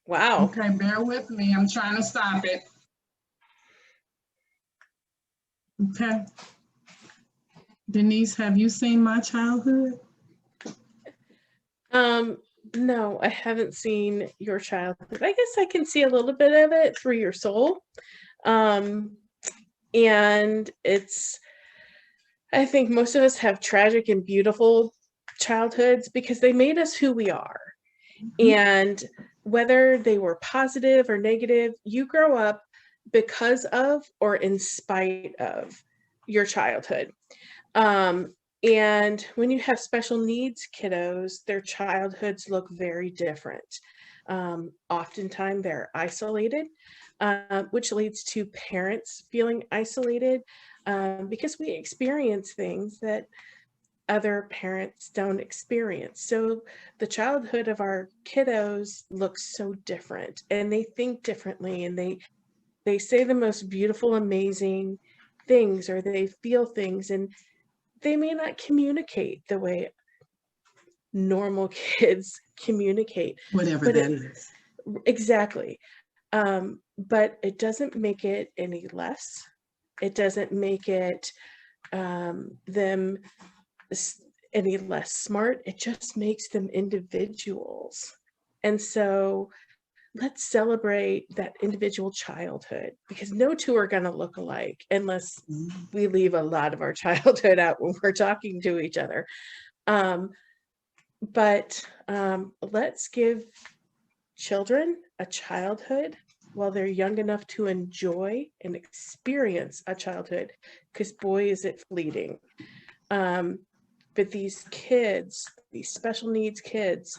Wow. Okay, bear with me. I'm trying to stop it. Okay. Denise, have you seen my childhood? No, I haven't seen your childhood. I guess I can see a little bit of it through your soul. And I think most of us have tragic and beautiful childhoods because they made us who we are. And whether they were positive or negative, you grow up because of or in spite of your childhood. And when you have special needs kiddos, their childhoods look very different. Oftentimes they're isolated, which leads to parents feeling isolated because we experience things that other parents don't experience. So the childhood of our kiddos looks so different, and they think differently, and they say the most beautiful, amazing things, or they feel things, and they may not communicate the way normal kids communicate. Whatever that is. Exactly. But it doesn't make it any less. It doesn't make it them any less smart. It just makes them individuals. And so let's celebrate that individual childhood, because no two are going to look alike unless we leave a lot of our childhood out when we're talking to each other. But let's give children a childhood while they're young enough to enjoy and experience a childhood, because boy, is it fleeting. But these kids, these special needs kids,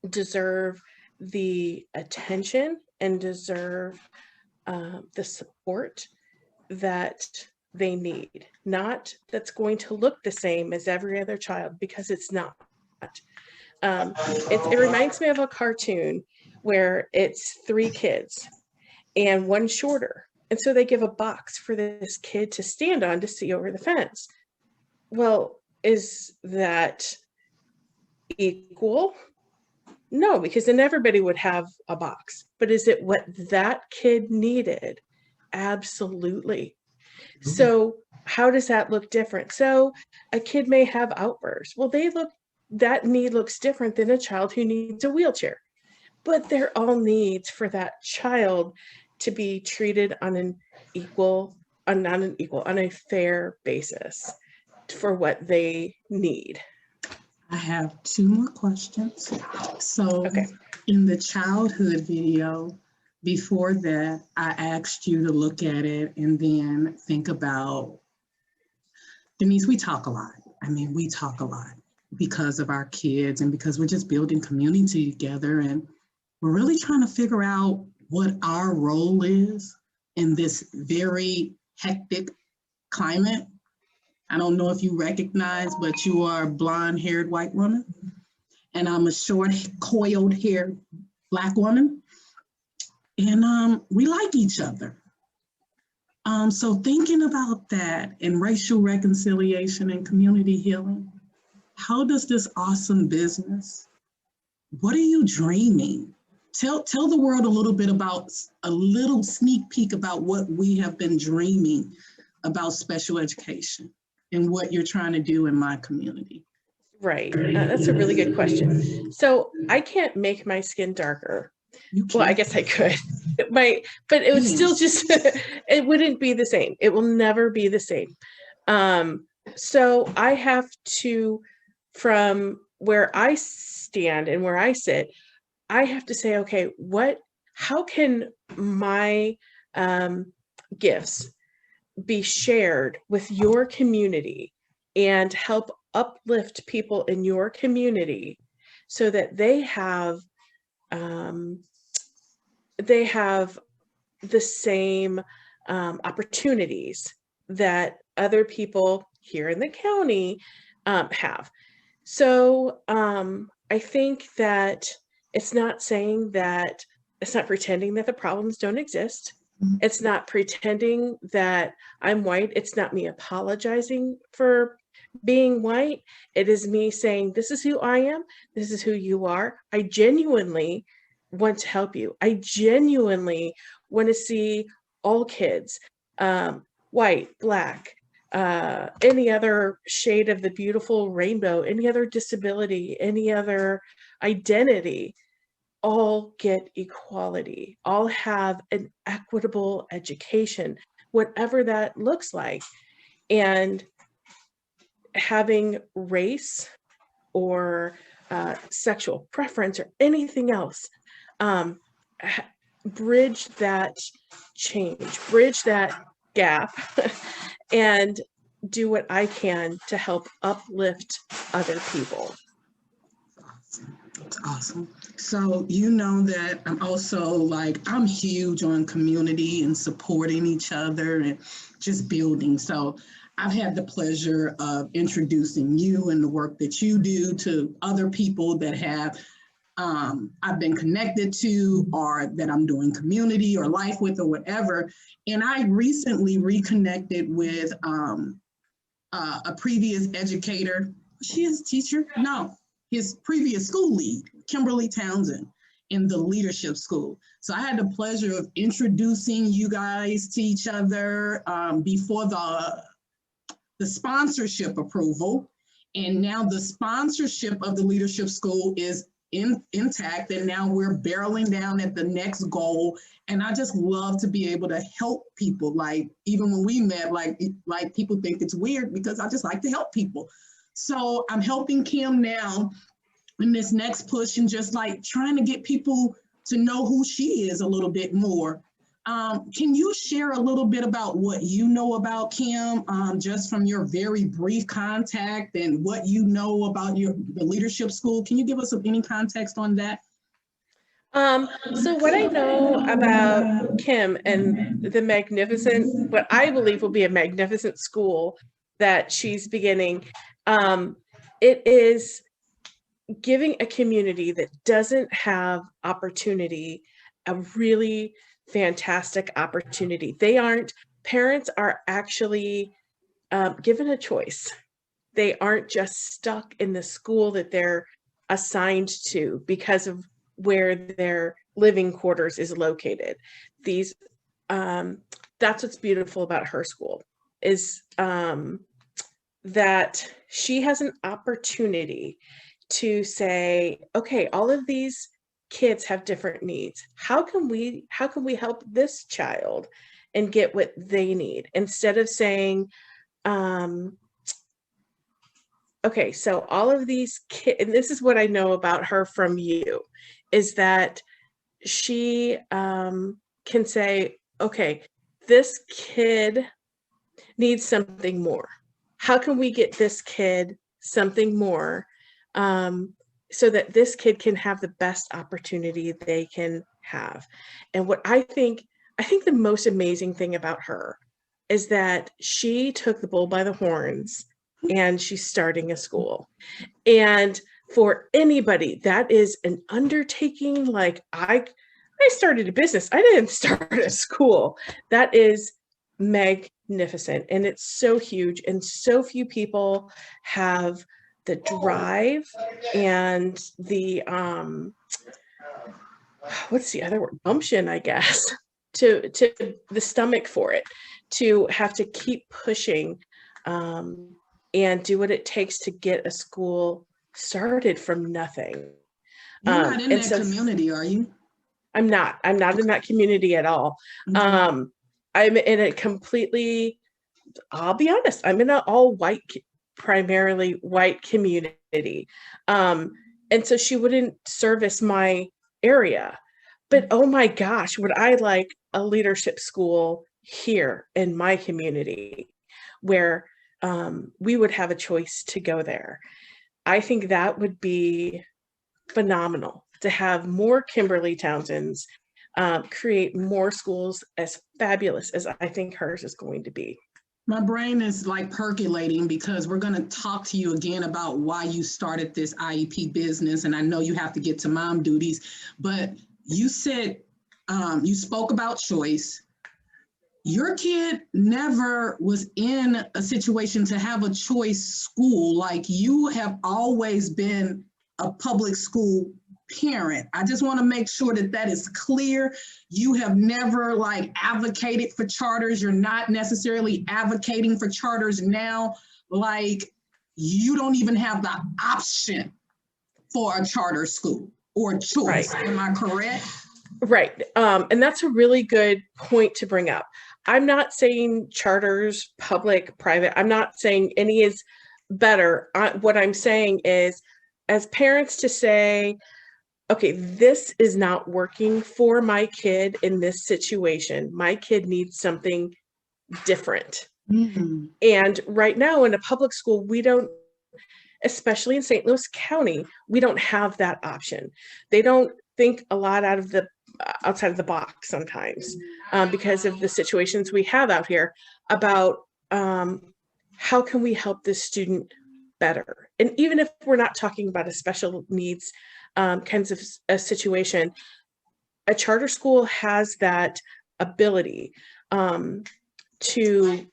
deserve the attention and deserve the support that they need. Not that's going to look the same as every other child, because it's not. It reminds me of a cartoon where it's 3 kids and one shorter. And so they give a box for this kid to stand on to see over the fence. Well, is that equal? No, because then everybody would have a box. But is it what that kid needed? Absolutely. So how does that look different? So a kid may have outbursts. Well, that need looks different than a child who needs a wheelchair. But they're all needs for that child to be treated on on a fair basis for what they need. I have 2 more questions. So Okay. in the childhood video, before that, I asked you to look at it and then think about, Denise, we talk a lot. I mean, we talk a lot because of our kids and because we're just building community together, and we're really trying to figure out what our role is in this very hectic climate. I don't know if you recognize, but you are a blonde-haired white woman, and I'm a short, coiled-haired Black woman, and we like each other. So thinking about that and racial reconciliation and community healing, how does this awesome business, what are you dreaming? Tell the world a little bit about, a little sneak peek about what we have been dreaming about special education and what you're trying to do in my community. Right. That's a really good question. So I can't make my skin darker. Well, I guess I could. But it would still just, it wouldn't be the same. It will never be the same. So I have to, from where I stand and where I sit, I have to say, okay, how can my gifts be shared with your community and help uplift people in your community so that they have the same opportunities that other people here in the county have. So I think that it's not saying that, it's not pretending that the problems don't exist. It's not pretending that I'm white. It's not me apologizing for being white. It is me saying, this is who I am. This is who you are. I genuinely want to help you. I genuinely want to see all kids, white, black, any other shade of the beautiful rainbow, any other disability, any other identity, all get equality, all have an equitable education, whatever that looks like. And having race or sexual preference or anything else, bridge that change, bridge that gap, and do what I can to help uplift other people. That's awesome. So you know that I'm also like, I'm huge on community and supporting each other and just building. So I've had the pleasure of introducing you and the work that you do to other people that have I've been connected to, or that I'm doing community or life with or whatever. And I recently reconnected with a previous educator. She is a teacher? No, his previous school lead, Kimberly Townsend, in the leadership school. So I had the pleasure of introducing you guys to each other before the sponsorship approval. And now the sponsorship of the leadership school is intact, and now we're barreling down at the next goal. And I just love to be able to help people. Like, even when we met, like people think it's weird because I just like to help people. So I'm helping Kim now in this next push, and just like trying to get people to know who she is a little bit more. Can you share a little bit about what you know about Kim, just from your very brief contact, and what you know about the leadership school? Can you give us any context on that? So what I know about Kim and what I believe will be a magnificent school that she's beginning, it is giving a community that doesn't have opportunity a really fantastic opportunity. Parents are actually given a choice. They aren't just stuck in the school that they're assigned to because of where their living quarters is located. That's what's beautiful about her school, is that she has an opportunity to say, okay, all of these kids have different needs. How can we help this child and get what they need, instead of saying, okay, so all of these kids, and this is what I know about her from you, is that she can say, okay, this kid needs something more. How can we get this kid something more, so that this kid can have the best opportunity they can have? And what I think the most amazing thing about her is that she took the bull by the horns, and she's starting a school. And for anybody, that is an undertaking. Like, I started a business. I didn't start a school. That is magnificent. And it's so huge. And so few people have the drive and the, what's the other word? Gumption, I guess, to the stomach for it, to have to keep pushing and do what it takes to get a school started from nothing. You're not in that community, are you? I'm not in that community at all. Mm-hmm. I'm in a completely, I'll be honest, I'm in an all white, primarily white community. And so she wouldn't service my area. But oh my gosh, would I like a leadership school here in my community where we would have a choice to go there. I think that would be phenomenal, to have more Kimberly Townsends create more schools as fabulous as I think hers is going to be. My brain is like percolating, because we're going to talk to you again about why you started this IEP business. And I know you have to get to mom duties, but you said, you spoke about choice. Your kid never was in a situation to have a choice school. Like, you have always been a public school parent. I just want to make sure that that is clear. You have never like advocated for charters. You're not necessarily advocating for charters now. Like you don't even have the option for a charter school or choice. Right. Am I correct? Right. And that's a really good point to bring up. I'm not saying charters, public, private, I'm not saying any is better. What I'm saying is, as parents, to say, okay, this is not working for my kid in this situation. My kid needs something different. Mm-hmm. And right now in a public school, we don't, especially in St. Louis County, we don't have that option. They don't think a lot outside of the box sometimes, because of the situations we have out here about how can we help this student better. And even if we're not talking about a special needs kinds of a situation, a charter school has that ability to,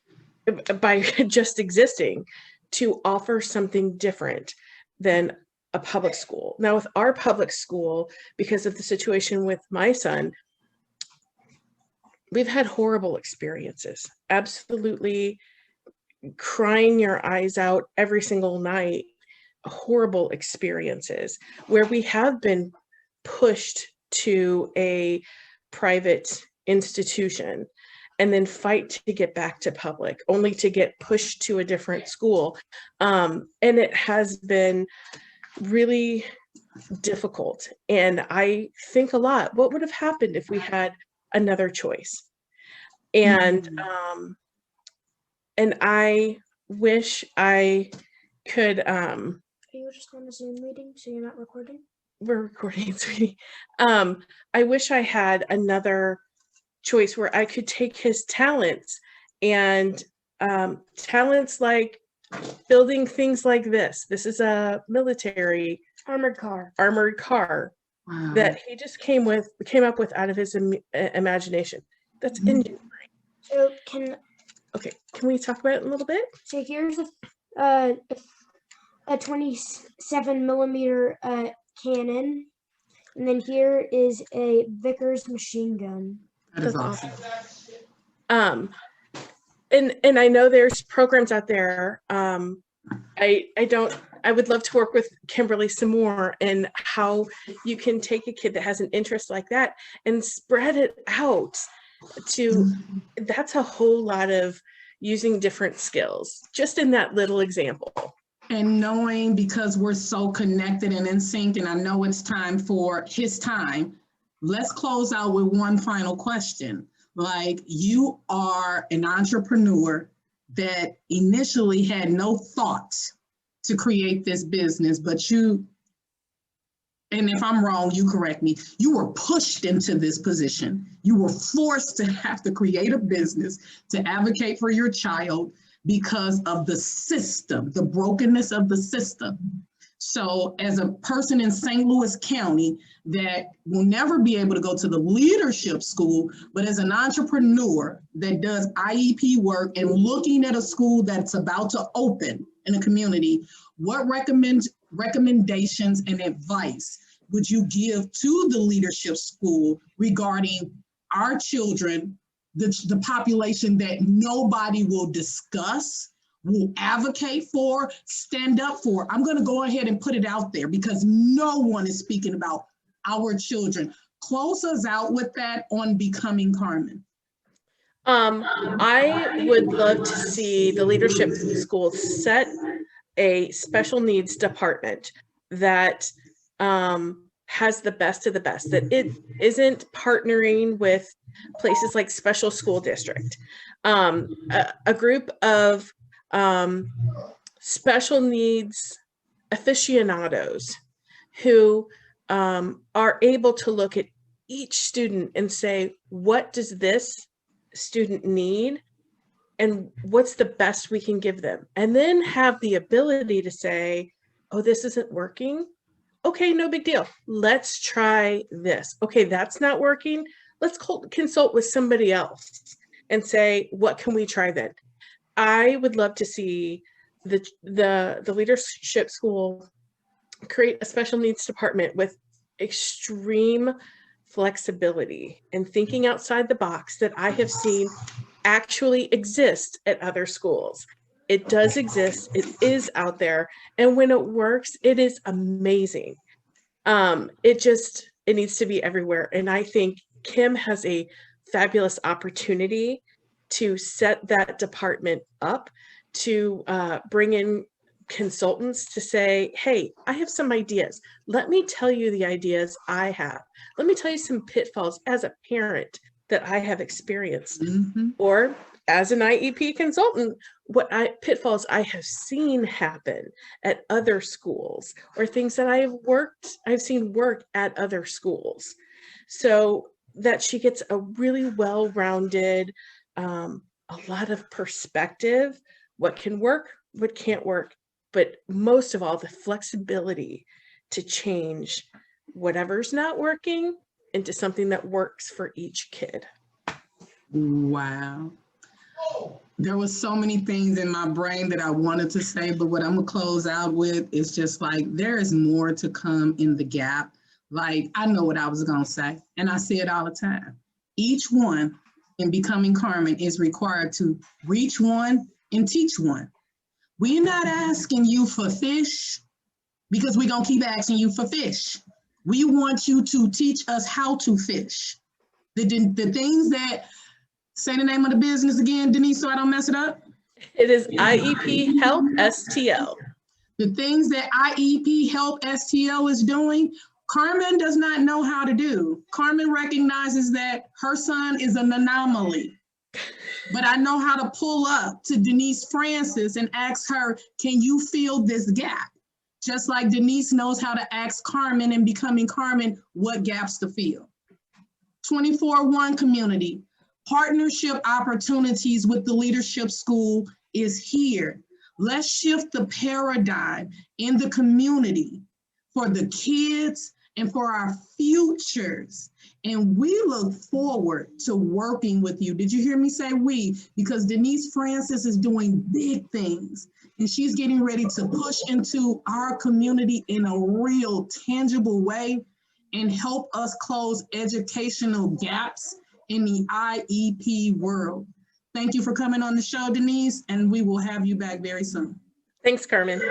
by just existing, to offer something different than a public school. Now, with our public school, because of the situation with my son, we've had horrible experiences, absolutely crying your eyes out every single night, horrible experiences where we have been pushed to a private institution and then fight to get back to public, only to get pushed to a different school. And it has been really difficult. And I think a lot, what would have happened if we had another choice? And and I wish I could Are you just on a Zoom meeting, so you're not recording? We're recording, sweetie. I wish I had another choice where I could take his talents and talents like building things like this. This is a military armored car Wow. that he just came up with out of his imagination. That's engineering. So can we talk about it a little bit? So here's a 27 millimeter cannon, and then here is a Vickers machine gun. That is awesome. And I know there's programs out there. I would love to work with Kimberly some more and how you can take a kid that has an interest like that and spread it out to, that's a whole lot of using different skills just in that little example. And knowing, because we're so connected and in sync, and I know it's time for his time, let's close out with one final question. Like, you are an entrepreneur that initially had no thoughts to create this business, but you, and if I'm wrong, you correct me, you were pushed into this position. You were forced to have to create a business to advocate for your child because of the system, the brokenness of the system. So as a person in St. Louis County that will never be able to go to the leadership school, but as an entrepreneur that does IEP work and looking at a school that's about to open in a community, what recommendations and advice would you give to the leadership school regarding our children, the population that nobody will discuss, will advocate for, stand up for? I'm going to go ahead and put it out there because no one is speaking about our children. Close us out with that on Becoming Carmen. I would love to see the leadership school set a special needs department that has the best of the best, that it isn't partnering with places like special school district, a group of special needs aficionados who are able to look at each student and say, what does this student need and what's the best we can give them? And then have the ability to say, oh, this isn't working. Okay, no big deal. Let's try this. Okay, that's not working. Let's consult with somebody else and say, what can we try then? I would love to see the leadership school create a special needs department with extreme flexibility and thinking outside the box that I have seen actually exist at other schools. It does exist, it is out there, and when it works, it is amazing. It needs to be everywhere. And I think Kim has a fabulous opportunity to set that department up, to bring in consultants to say, hey, I have some ideas. Let me tell you the ideas I have. Let me tell you some pitfalls as a parent that I have experienced. Mhm. Or as an IEP consultant, pitfalls I have seen happen at other schools, or things that I've seen work at other schools, so that she gets a really well-rounded, a lot of perspective, what can work, what can't work, but most of all, the flexibility to change whatever's not working into something that works for each kid. Wow. There was so many things in my brain that I wanted to say, but what I'm gonna close out with is just like, there is more to come in the gap. Like, I know what I was gonna say, and I say it all the time. Each one in Becoming Carmen is required to reach one and teach one. We're not asking you for fish because we're gonna keep asking you for fish. We want you to teach us how to fish. The things that, say the name of the business again, Denise, so I don't mess it up. It is IEP Help STL. The things that IEP Help STL is doing, Carmen does not know how to do. Carmen recognizes that her son is an anomaly. But I know how to pull up to Denise Francis and ask her, can you fill this gap? Just like Denise knows how to ask Carmen in Becoming Carmen what gaps to fill. 24/1 community. Partnership opportunities with the Leadership School is here. Let's shift the paradigm in the community for the kids and for our futures. And we look forward to working with you. Did you hear me say we? Because Denise Francis is doing big things, and she's getting ready to push into our community in a real tangible way and help us close educational gaps in the IEP world. Thank you for coming on the show, Denise, and we will have you back very soon. Thanks, Carmen.